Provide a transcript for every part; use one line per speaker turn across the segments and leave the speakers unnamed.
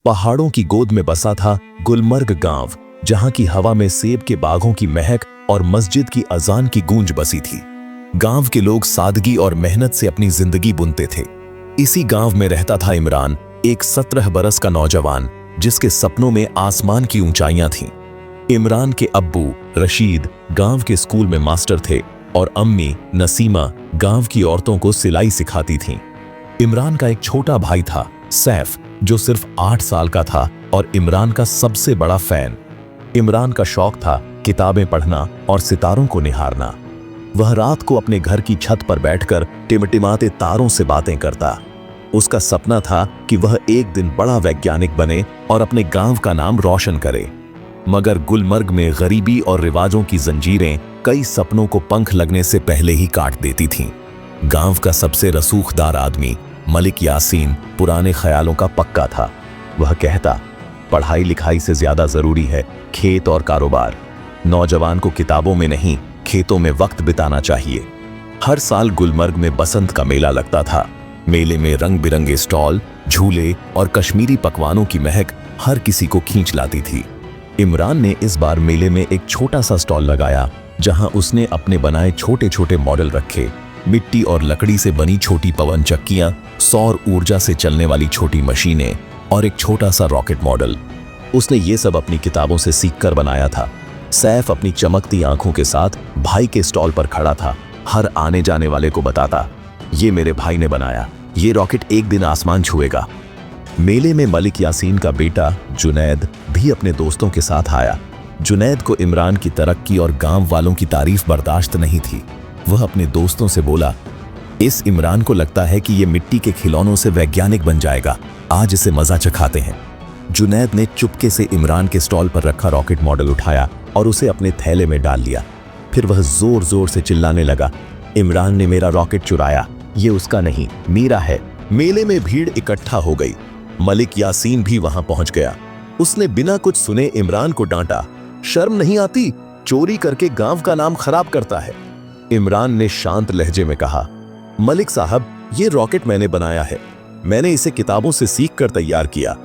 पहाड़ों की गोद में बसा था गुलमर्ग गांव, जहां की हवा में सेब के बागों की महक और मस्जिद की अजान की गूंज बसी थी। गांव के लोग सादगी और मेहनत से अपनी जिंदगी बुनते थे। इसी गांव में रहता था इमरान, एक 17 बरस का नौजवान जिसके सपनों में आसमान की ऊंचाइयां थीं। इमरान के अब्बू रशीद गांव के स्कूल में मास्टर थे और अम्मी नसीमा गांव की औरतों को सिलाई सिखाती थीं। इमरान का एक छोटा भाई था सैफ, जो सिर्फ 8 साल का था और इमरान का सबसे बड़ा फैन। इमरान का शौक था किताबें पढ़ना और सितारों को निहारना। वह रात को अपने घर की छत पर बैठकर टिमटिमाते तारों से बातें करता। उसका सपना था कि वह एक दिन बड़ा वैज्ञानिक बने और अपने गांव का नाम रोशन करे। मगर गुलमर्ग में गरीबी और रिवाजों की जंजीरें कई सपनों को पंख लगने से पहले ही काट देती थीं। गांव का सबसे रसूखदार आदमी मलिक यासीन पुराने ख्यालों का पक्का था। वह कहता, पढ़ाई लिखाई से ज्यादा जरूरी है खेत और कारोबार। नौजवान को किताबों में नहीं, खेतों में वक्त बिताना चाहिए। हर साल गुलमर्ग में बसंत का मेला लगता था। मेले में रंग बिरंगे स्टॉल, झूले और कश्मीरी पकवानों की महक हर किसी को खींच लाती थी। इमरान ने इस बार मेले में एक छोटा सा स्टॉल लगाया, जहां उसने अपने बनाए छोटे छोटे मॉडल रखे। मिट्टी और लकड़ी से बनी छोटी पवन चक्कियां, सौर ऊर्जा से चलने वाली छोटी मशीनें और एक छोटा सा रॉकेट मॉडल। उसने ये सब अपनी किताबों से सीखकर बनाया था। सैफ अपनी चमकती आंखों के साथ भाई के स्टॉल पर खड़ा था। हर आने जाने वाले को बताता, ये मेरे भाई ने बनाया, ये रॉकेट एक दिन आसमान छुएगा। मेले में मलिक यासीन का बेटा जुनैद भी अपने दोस्तों के साथ आया। जुनैद को इमरान की तरक्की और गांव वालों की तारीफ बर्दाश्त नहीं थी। वह अपने दोस्तों से बोला, इस इमरान को लगता है कि ये मिट्टी के खिलौनों से वैज्ञानिक बन जाएगा, आज इसे मजा चखाते हैं। जुनैद ने चुपके से इमरान के स्टॉल पर रखा रॉकेट मॉडल उठाया और उसे अपने थैले में डाल लिया। फिर वह जोर जोर से चिल्लाने लगा, इमरान ने मेरा रॉकेट चुराया, ये उसका नहीं, मेरा है। मेले में भीड़ इकट्ठा हो गई। मलिक यासीन भी वहां पहुंच गया। उसने बिना कुछ सुने इमरान को डांटा, शर्म नहीं आती, चोरी करके गांव का नाम खराब करता है। इमरान ने शांत लहजे में कहा, मलिक साहब, ये रॉकेट मैंने बनाया है, मैंने इसे किताबों से सीखकर तैयार किया।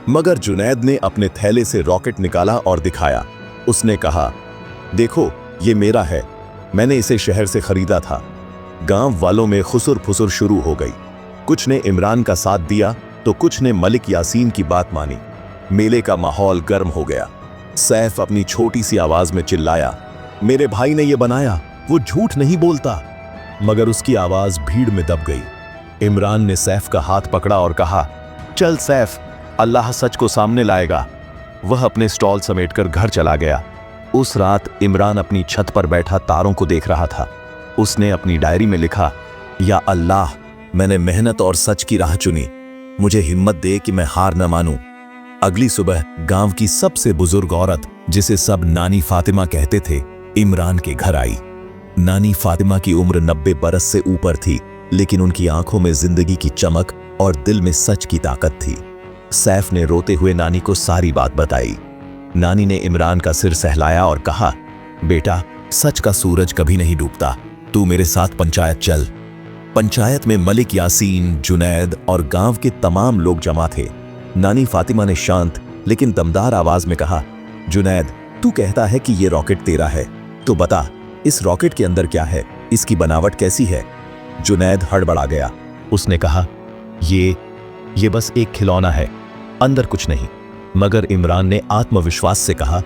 मगर जुनैद ने अपने थैले से रॉकेट निकाला और दिखाया। उसने कहा, देखो ये मेरा है, मैंने इसे शहर से खरीदा था। गांव वालों में खुसुर फुसुर शुरू हो गई। कुछ ने इमरान का साथ दिया तो कुछ ने मलिक यासीन की बात मानी। मेले का माहौल गर्म हो गया। सैफ अपनी छोटी सी आवाज में चिल्लाया, मेरे भाई ने यह बनाया, वो झूठ नहीं बोलता। मगर उसकी आवाज भीड़ में दब गई। इमरान ने सैफ का हाथ पकड़ा और कहा, चल सैफ, अल्लाह सच को सामने लाएगा। वह अपने स्टॉल समेटकर घर चला गया। उस रात इमरान अपनी छत पर बैठा तारों को देख रहा था। उसने अपनी डायरी में लिखा, या अल्लाह, मैंने मेहनत और सच की राह चुनी, मुझे हिम्मत दे कि मैं हार न मानूं। अगली सुबह गांव की सबसे बुजुर्ग औरत, जिसे सब नानी फातिमा कहते थे, इमरान के घर आई। नानी फातिमा की उम्र 90 बरस से ऊपर थी, लेकिन उनकी आंखों में जिंदगी की चमक और दिल में सच की ताकत थी। सैफ ने रोते हुए नानी को सारी बात बताई। नानी ने इमरान का सिर सहलाया और कहा, बेटा, सच का सूरज कभी नहीं डूबता, तू मेरे साथ पंचायत चल। पंचायत में मलिक यासीन, जुनैद और गांव के तमाम लोग जमा थे। नानी फातिमा ने शांत लेकिन दमदार आवाज में कहा, जुनैद, तू कहता है कि ये रॉकेट तेरा है, तो बता इस रॉकेट के अंदर क्या है, इसकी बनावट कैसी है। जुनैद हड़बड़ा गया। उसने कहा, ये बस एक खिलौना है, अंदर कुछ नहीं। मगर इमरान ने आत्मविश्वास से कहा,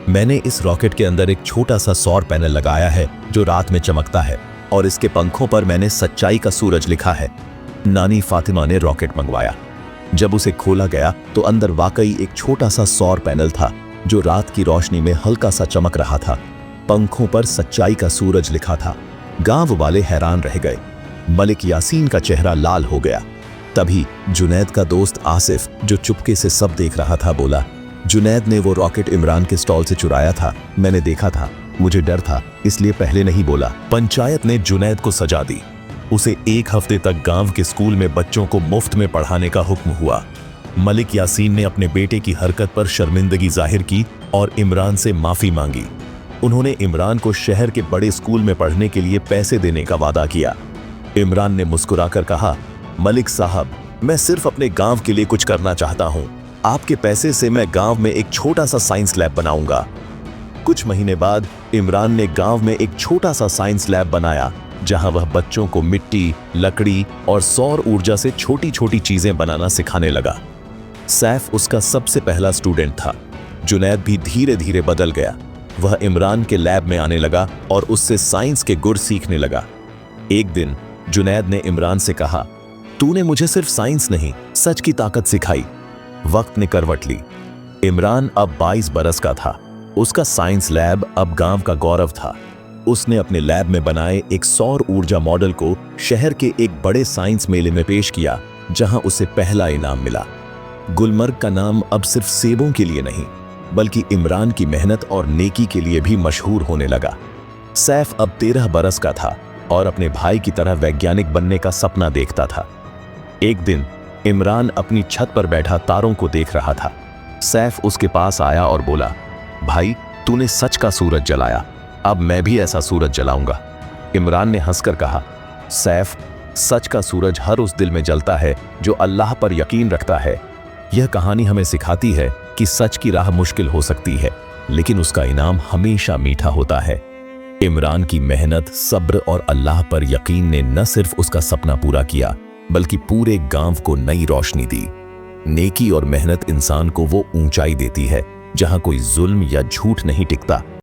मैंने इस रॉकेट के अंदर एक छोटा सा सौर पैनल लगाया है जो रात में चमकता है, और इसके पंखों पर मैंने सच्चाई का सूरज लिखा है। नानी फातिमा ने रॉकेट मंगवाया। जब उसे खोला गया तो अंदर वाकई एक छोटा सा सौर पैनल था जो रात की रोशनी में हल्का सा चमक रहा था। पंखों पर सच्चाई का सूरज लिखा था। गांव वाले हैरान रह गए। मलिक यासीन का चेहरा लाल हो गया। तभी जुनैद का दोस्त आसिफ, जो चुपके से सब देख रहा था, बोला, जुनैद ने वो रॉकेट इमरान के स्टॉल से चुराया था, मैंने देखा था, मुझे डर था इसलिए पहले नहीं बोला। पंचायत ने जुनैद को सजा दी। उसे 1 हफ्ते तक गांव के स्कूल में बच्चों को मुफ्त में पढ़ाने का हुक्म हुआ। मलिक यासीन ने अपने बेटे की हरकत पर शर्मिंदगी जाहिर की और इमरान से माफी मांगी। उन्होंने इमरान को शहर के बड़े स्कूल में पढ़ने के लिए पैसे देने का वादा किया। इमरान ने मुस्कुराकर कहा, मलिक साहब, मैं सिर्फ अपने गांव के लिए कुछ करना चाहता हूं। आपके पैसे से मैं गांव में एक छोटा सा साइंस लैब बनाऊंगा। कुछ महीने बाद इमरान ने गांव में एक छोटा सा साइंस लैब बनाया, जहां वह बच्चों को मिट्टी, लकड़ी और सौर ऊर्जा से छोटी छोटी चीजें बनाना सिखाने लगा। सैफ उसका सबसे पहला स्टूडेंट था। जुनैद भी धीरे धीरे बदल गया। वह इमरान के लैब में आने लगा और उससे साइंस के गुर सीखने लगा। एक दिन जुनैद ने इमरान से कहा, तूने मुझे सिर्फ साइंस नहीं, सच की ताकत सिखाई। वक्त ने करवट ली। इमरान अब 22 बरस का था। उसका साइंस लैब अब गांव का गौरव था। उसने अपने लैब में बनाए एक सौर ऊर्जा मॉडल को शहर के एक बड़े साइंस मेले में पेश किया, जहां उसे पहला इनाम मिला। गुलमर्ग का नाम अब सिर्फ सेबों के लिए नहीं, बल्कि इमरान की मेहनत और नेकी के लिए भी मशहूर होने लगा। सैफ अब 13 बरस का था और अपने भाई की तरह वैज्ञानिक बनने का सपना देखता था। एक दिन इमरान अपनी छत पर बैठा तारों को देख रहा था। सैफ उसके पास आया और बोला, भाई, तूने सच का सूरज जलाया, अब मैं भी ऐसा सूरज जलाऊंगा। इमरान ने हंसकर कहा, सैफ, सच का सूरज हर उस दिल में जलता है जो अल्लाह पर यकीन रखता है। यह कहानी हमें सिखाती है कि सच की राह मुश्किल हो सकती है, लेकिन उसका इनाम हमेशा मीठा होता है। इमरान की मेहनत, सब्र और अल्लाह पर यकीन ने न सिर्फ उसका सपना पूरा किया, बल्कि पूरे गांव को नई रोशनी दी। नेकी और मेहनत इंसान को वो ऊंचाई देती है जहां कोई जुल्म या झूठ नहीं टिकता।